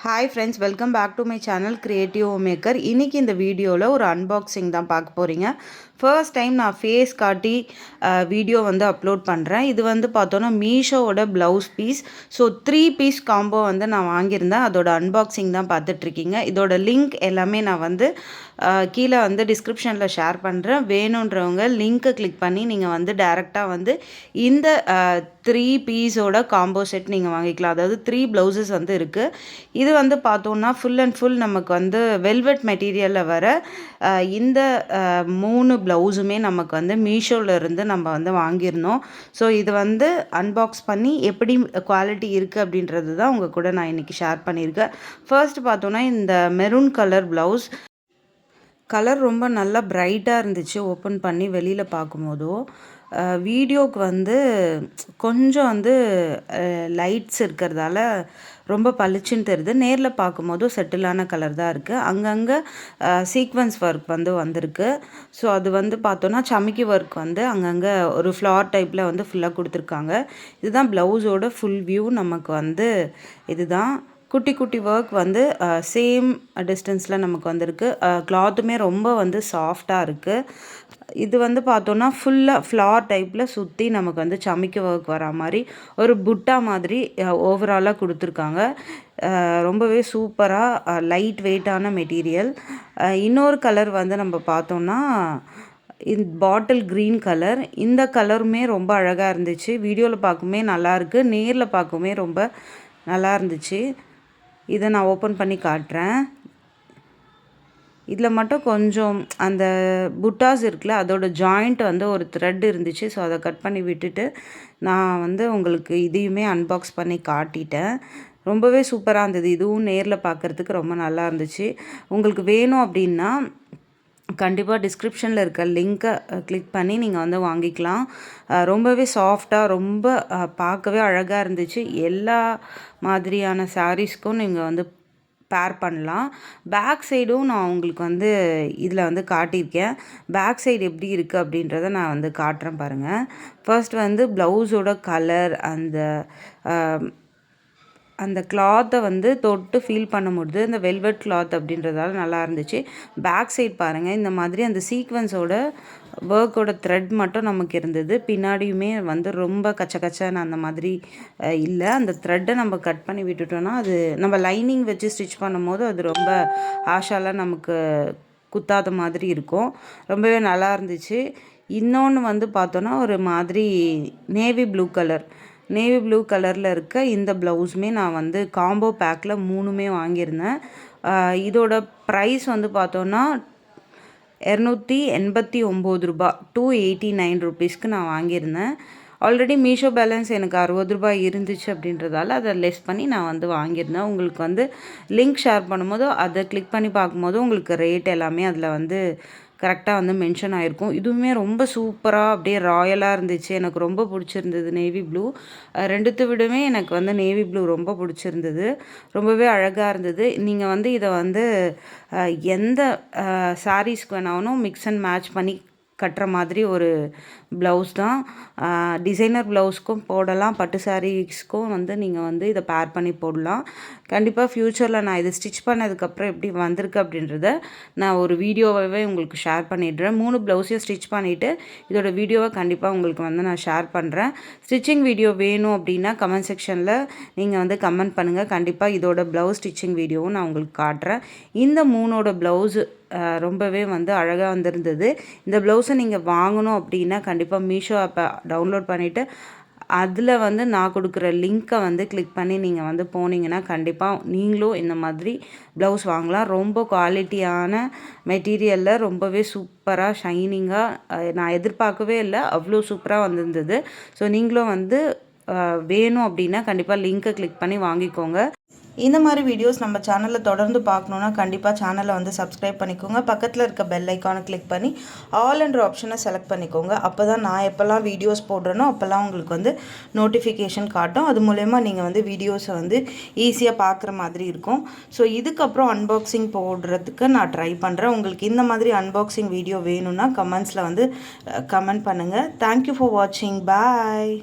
Hi friends, welcome back to my channel creative maker. இன்றைக்கி இந்த வீடியோவில் ஒரு அன்பாக்சிங் தான் பார்க்க போகிறீங்க. ஃபர்ஸ்ட் டைம் நான் ஃபேஸ் காட்டி வீடியோ வந்து அப்லோட் பண்ணுறேன். இது வந்து பார்த்தோன்னா மீஷோவோட blouse piece. So 3 piece combo வந்து நான் வாங்கியிருந்தேன். அதோட அன்பாக்சிங் தான் பார்த்துட்ருக்கீங்க. இதோட லிங்க் எல்லாமே நான் வந்து கீழே வந்து டிஸ்கிரிப்ஷனில் ஷேர் பண்ணுறேன். வேணுன்றவங்க லிங்க்கை கிளிக் பண்ணி நீங்கள் வந்து டைரெக்டாக வந்து இந்த 3 பீஸோட காம்போ செட் நீங்கள் வாங்கிக்கலாம். அதாவது 3 ப்ளவுசஸ் வந்து இருக்குது. இது வந்து பார்த்தோன்னா ஃபுல் அண்ட் ஃபுல் நமக்கு வந்து வெல்வெட் மெட்டீரியலில் வர இந்த 3 ப்ளவுஸுமே நமக்கு வந்து மீஷோவிலேருந்து நம்ம வந்து வாங்கியிருந்தோம். ஸோ இது வந்து அன்பாக்ஸ் பண்ணி எப்படி குவாலிட்டி இருக்குது அப்படின்றது தான் உங்கள் கூட நான் இன்றைக்கி ஷேர் பண்ணியிருக்கேன். ஃபர்ஸ்ட் பார்த்தோன்னா இந்த மெரூன் கலர் ப்ளவுஸ் கலர் ரொம்ப நல்லா பிரைட்டாக இருந்துச்சு. ஓப்பன் பண்ணி வெளியில் பார்க்கும்போதோ வீடியோவுக்கு வந்து கொஞ்சம் வந்து லைட்ஸ் இருக்கிறதால ரொம்ப பளிச்சுன்னு தெரியுது. நேரில் பார்க்கும்போதும் செட்டிலான கலர் தான் இருக்குது. அங்கங்கே சீக்வன்ஸ் ஒர்க் வந்து வந்திருக்கு. ஸோ அது வந்து பார்த்தோன்னா சமிக்கி ஒர்க் வந்து அங்கங்கே ஒரு ஃப்ளார் டைப்பில் வந்து ஃபுல்லாக கொடுத்துருக்காங்க. இதுதான் ப்ளவுஸோட ஃபுல் வியூ. நமக்கு வந்து இதுதான் குட்டி குட்டி ஒர்க் வந்து சேம் டிஸ்டன்ஸில் நமக்கு வந்திருக்கு. கிளாத்துமே ரொம்ப வந்து சாஃப்டாக இருக்குது. இது வந்து பார்த்தோன்னா ஃபுல்லாக ஃப்ளார் டைப்பில் சுற்றி நமக்கு வந்து சமிக்கி ஒர்க் வரா மாதிரி ஒரு புட்டா மாதிரி ஓவராலாக கொடுத்துருக்காங்க. ரொம்பவே சூப்பராக லைட் வெயிட்டான மெட்டீரியல். இன்னொரு கலர் வந்து நம்ம பார்த்தோன்னா பாட்டில் க்ரீன் கலர். இந்த கலருமே ரொம்ப அழகாக இருந்துச்சு. வீடியோவில் பார்க்குமே நல்லாயிருக்கு, நேரில் பார்க்குமே ரொம்ப நல்லா இருந்துச்சு. இதை நான் ஓப்பன் பண்ணி காட்டுறேன். இதில் மட்டும் கொஞ்சம் அந்த புட்டாஸ் இருக்குல்ல, அதோட ஜாயிண்ட் வந்து ஒரு த்ரெட் இருந்துச்சு. ஸோ அதை கட் பண்ணி விட்டுட்டு நான் வந்து உங்களுக்கு இதையுமே அன்பாக்ஸ் பண்ணி காட்டிட்டேன். ரொம்பவே சூப்பராக இருந்தது. இதுவும் நேரில் பார்க்குறதுக்கு ரொம்ப நல்லா இருந்துச்சு. உங்களுக்கு வேணும் அப்படின்னா கண்டிப்பாக டிஸ்கிரிப்ஷனில் இருக்க லிங்க்கை கிளிக் பண்ணி நீங்கள் வந்து வாங்கிக்கலாம். ரொம்பவே சாஃப்டாக ரொம்ப பார்க்கவே அழகாக இருந்துச்சு. எல்லா மாதிரியான சாரீஸ்க்கும் நீங்கள் வந்து பேர் பண்ணலாம். பேக் சைடும் நான் உங்களுக்கு வந்து இதில் வந்து காட்டியிருக்கேன். பேக் சைடு எப்படி இருக்குது அப்படின்றத நான் வந்து காட்டுறேன் பாருங்கள். ஃபர்ஸ்ட் வந்து ப்ளவுஸோட கலர் அந்த கிளாத்தை வந்து தொட்டு ஃபீல் பண்ண முடியுது. இந்த வெல்வெட் கிளாத் அப்படின்றதால நல்லா இருந்துச்சு. பேக் சைட் பாருங்கள். இந்த மாதிரி அந்த சீக்வன்ஸோட ஒர்க்கோட த்ரெட் மட்டும் நமக்கு இருந்தது. பின்னாடியுமே வந்து ரொம்ப கச்சன்னு அந்த மாதிரி இல்லை. அந்த த்ரெட்டை நம்ம கட் பண்ணி விட்டுட்டோன்னா அது நம்ம லைனிங் வச்சு ஸ்டிச் பண்ணும்போது அது ரொம்ப ஆஷாலாம் நமக்கு குத்தாத மாதிரி இருக்கும். ரொம்பவே நல்லா இருந்துச்சு. இன்னொன்று வந்து பார்த்தோன்னா ஒரு மாதிரி நேவி ப்ளூ கலரில் இருக்க இந்த ப்ளவுஸுமே நான் வந்து காம்போ பேக்கில் 3மே வாங்கியிருந்தேன். இதோட ப்ரைஸ் வந்து பார்த்தோன்னா ₹289, ₹289 நான் வாங்கியிருந்தேன். ஆல்ரெடி மீஷோ பேலன்ஸ் எனக்கு ₹60 இருந்துச்சு அப்படின்றதால அதை லெஸ் பண்ணி நான் வந்து வாங்கியிருந்தேன். உங்களுக்கு வந்து லிங்க் ஷேர் பண்ணும்போது அதை கிளிக் பண்ணி பார்க்கும்போது உங்களுக்கு ரேட் எல்லாமே அதில் வந்து கரெக்டாக வந்து மென்ஷன் ஆகிருக்கும். இதுவுமே ரொம்ப சூப்பராக அப்படியே ராயலாக இருந்துச்சு. எனக்கு ரொம்ப பிடிச்சிருந்தது நேவி ப்ளூ. ரெண்டுத்தை விடவே எனக்கு வந்து நேவி ப்ளூ ரொம்ப பிடிச்சிருந்தது. ரொம்பவே அழகாக இருந்தது. நீங்கள் வந்து இதை வந்து எந்த சாரீஸ்க்கு வேணாலும் மிக்ஸ் அண்ட் மேட்ச் பண்ணி கட்டுற மாதிரி ஒரு ப்ளவுஸ் தான். டிசைனர் ப்ளவுஸ்க்கும் போடலாம், பட்டு சாரீஸ்க்கும் வந்து நீங்கள் வந்து இதை பேர் பண்ணி போடலாம். கண்டிப்பாக ஃப்யூச்சரில் நான் இதை ஸ்டிச் பண்ணதுக்கப்புறம் எப்படி வந்திருக்கு அப்படின்றத நான் ஒரு வீடியோவாகவே உங்களுக்கு ஷேர் பண்ணிடுறேன். 3 ப்ளவுஸையும் ஸ்டிச் பண்ணிவிட்டு இதோட வீடியோவை கண்டிப்பாக உங்களுக்கு வந்து நான் ஷேர் பண்ணுறேன். ஸ்டிச்சிங் வீடியோ வேணும் அப்படின்னா கமெண்ட் செக்ஷனில் நீங்கள் வந்து கமெண்ட் பண்ணுங்கள். கண்டிப்பாக இதோட ப்ளவுஸ் ஸ்டிச்சிங் வீடியோவும் நான் உங்களுக்கு காட்டுறேன். இந்த 3ஓட ப்ளவுஸு ரொம்பவே வந்து அழகாக வந்திருந்தது. இந்த ப்ளவுஸை நீங்கள் வாங்கணும் அப்படின்னா கண்டிப்பாக மீஷோ ஆப்பை டவுன்லோட் பண்ணிவிட்டு அதில் வந்து நான் கொடுக்குற லிங்க்கை வந்து கிளிக் பண்ணி நீங்கள் வந்து போனீங்கன்னா கண்டிப்பாக நீங்களும் இந்த மாதிரி ப்ளவுஸ் வாங்கலாம். ரொம்ப குவாலிட்டியான மெட்டீரியலில் ரொம்பவே சூப்பராக ஷைனிங்காக நான் எதிர்பார்க்கவே இல்லை, அவ்வளோ சூப்பராக வந்திருந்தது. ஸோ நீங்களும் வந்து வேணும் அப்படின்னா கண்டிப்பாக லிங்க்கை கிளிக் பண்ணி வாங்கிக்கோங்க. இந்த மாதிரி வீடியோஸ் நம்ம சேனலில் தொடர்ந்து பார்க்கணுன்னா கண்டிப்பாக சேனலை வந்து சப்ஸ்கிரைப் பண்ணிக்கோங்க. பக்கத்தில் இருக்க பெல் ஐக்கானை கிளிக் பண்ணி ஆல் என்ற ஆப்ஷனை செலக்ட் பண்ணிக்கோங்க. அப்போ தான் நான் எப்போல்லாம் வீடியோஸ் போடுறேனோ அப்போல்லாம் உங்களுக்கு வந்து நோட்டிஃபிகேஷன் காட்டும். அது மூலயமா நீங்கள் வந்து வீடியோஸை வந்து ஈஸியாக பார்க்குற மாதிரி இருக்கும். ஸோ இதுக்கப்புறம் அன்பாக்சிங் போடுறதுக்கு நான் ட்ரை பண்ணுறேன். உங்களுக்கு இந்த மாதிரி அன்பாக்சிங் வீடியோ வேணும்னா கமெண்ட்ஸில் வந்து கமெண்ட் பண்ணுங்கள். தேங்க்யூ ஃபார் வாட்சிங். பாய்.